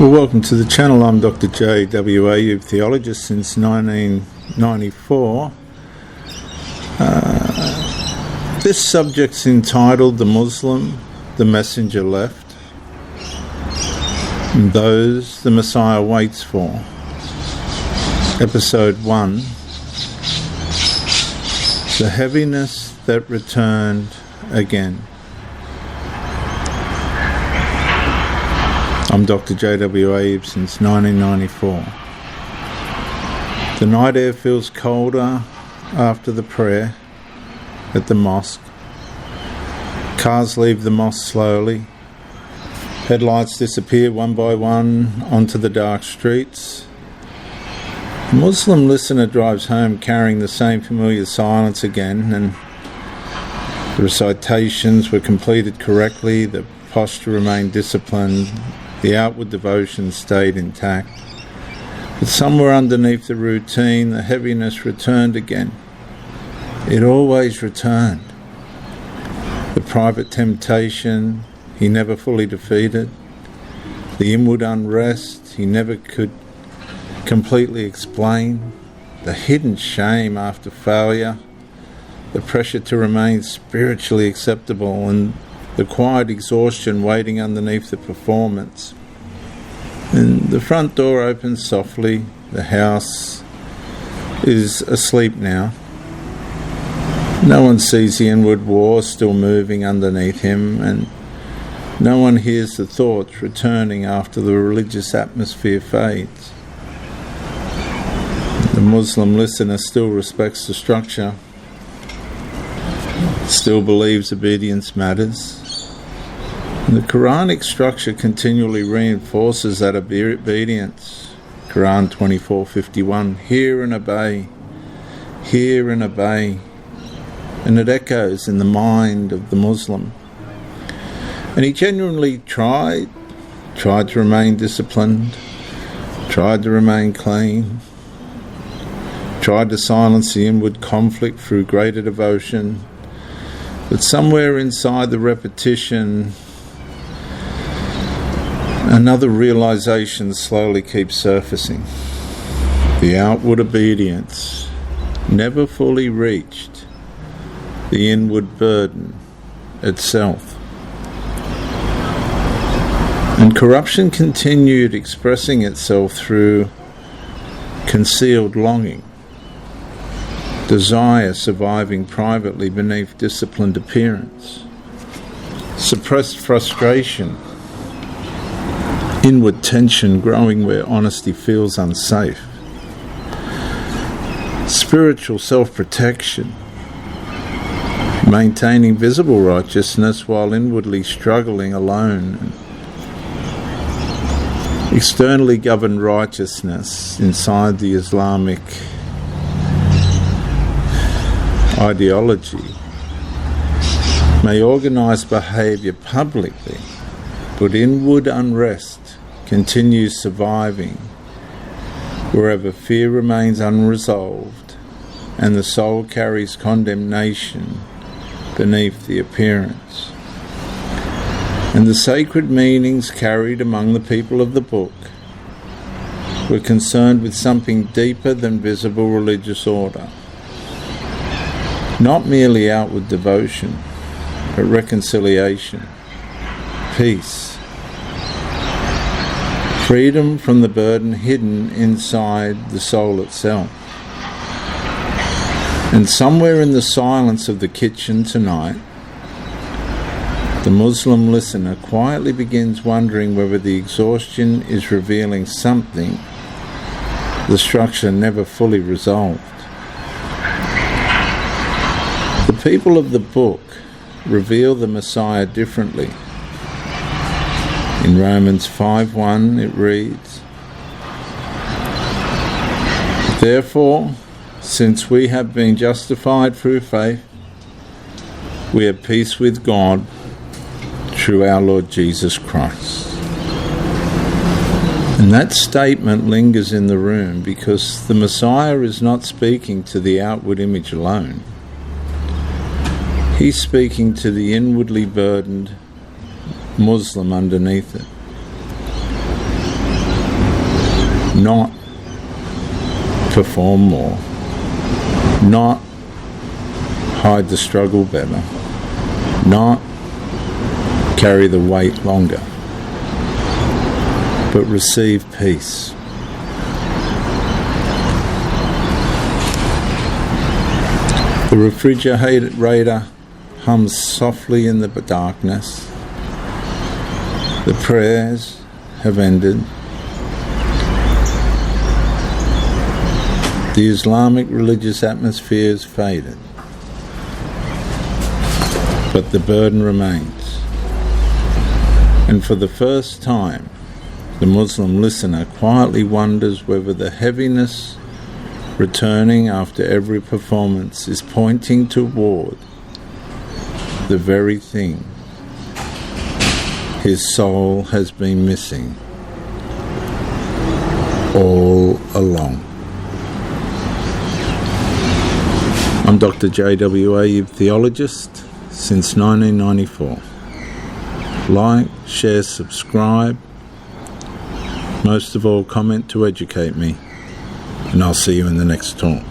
Well, welcome to the channel. I'm Dr. J.W.A., theologist since 1994. This subject's entitled The Muslim, the Messenger Left, and Those the Messiah Waits For. Episode 1, The Heaviness that Returned Again. I'm Dr. J.W.A. since 1994. The night air feels colder after the prayer at the mosque. Cars leave the mosque slowly. Headlights disappear one by one onto the dark streets. The Muslim listener drives home carrying the same familiar silence again, and the recitations were completed correctly, the posture remained disciplined, the outward devotion stayed intact. But somewhere underneath the routine, the heaviness returned again. It always returned. The private temptation he never fully defeated. The inward unrest he never could completely explain. The hidden shame after failure. The pressure to remain spiritually acceptable, and the quiet exhaustion waiting underneath the performance. And the front door opens softly. The house is asleep now. No one sees the inward war still moving underneath him, and no one hears the thoughts returning after the religious atmosphere fades. The Muslim listener still respects the structure, still believes obedience matters. And the Quranic structure continually reinforces that obedience. Quran 24:51, hear and obey, hear and obey. And it echoes in the mind of the Muslim. And he genuinely tried to remain disciplined, tried to remain clean, tried to silence the inward conflict through greater devotion. But somewhere inside the repetition, another realization slowly keeps surfacing. The outward obedience never fully reached the inward burden itself. And corruption continued expressing itself through concealed longing, desire surviving privately beneath disciplined appearance, suppressed frustration, inward tension growing where honesty feels unsafe, spiritual self-protection, maintaining visible righteousness while inwardly struggling alone, externally governed righteousness inside the Islamic ideology may organize behavior publicly, but inward unrest continues surviving wherever fear remains unresolved and the soul carries condemnation beneath the appearance. And the sacred meanings carried among the people of the book were concerned with something deeper than visible religious order. Not merely outward devotion, but reconciliation, peace, freedom from the burden hidden inside the soul itself. And somewhere in the silence of the kitchen tonight, the Muslim listener quietly begins wondering whether the exhaustion is revealing something the structure never fully resolved. The people of the book reveal the Messiah differently. In Romans 5:1 it reads, therefore, since we have been justified through faith, we have peace with God through our Lord Jesus Christ. And that statement lingers in the room because the Messiah is not speaking to the outward image alone. He's speaking to the inwardly burdened Muslim underneath it. not perform more, not hide the struggle better, not carry the weight longer, but receive peace. The refrigerator hums softly in the darkness. The prayers have ended. The Islamic religious atmosphere has faded, but the burden remains. And for the first time, the Muslim listener quietly wonders whether the heaviness returning after every performance is pointing toward the very thing his soul has been missing all along. I'm Dr. J.W.A., theologist since 1994. Like, share, subscribe. Most of all, comment to educate me. And I'll see you in the next talk.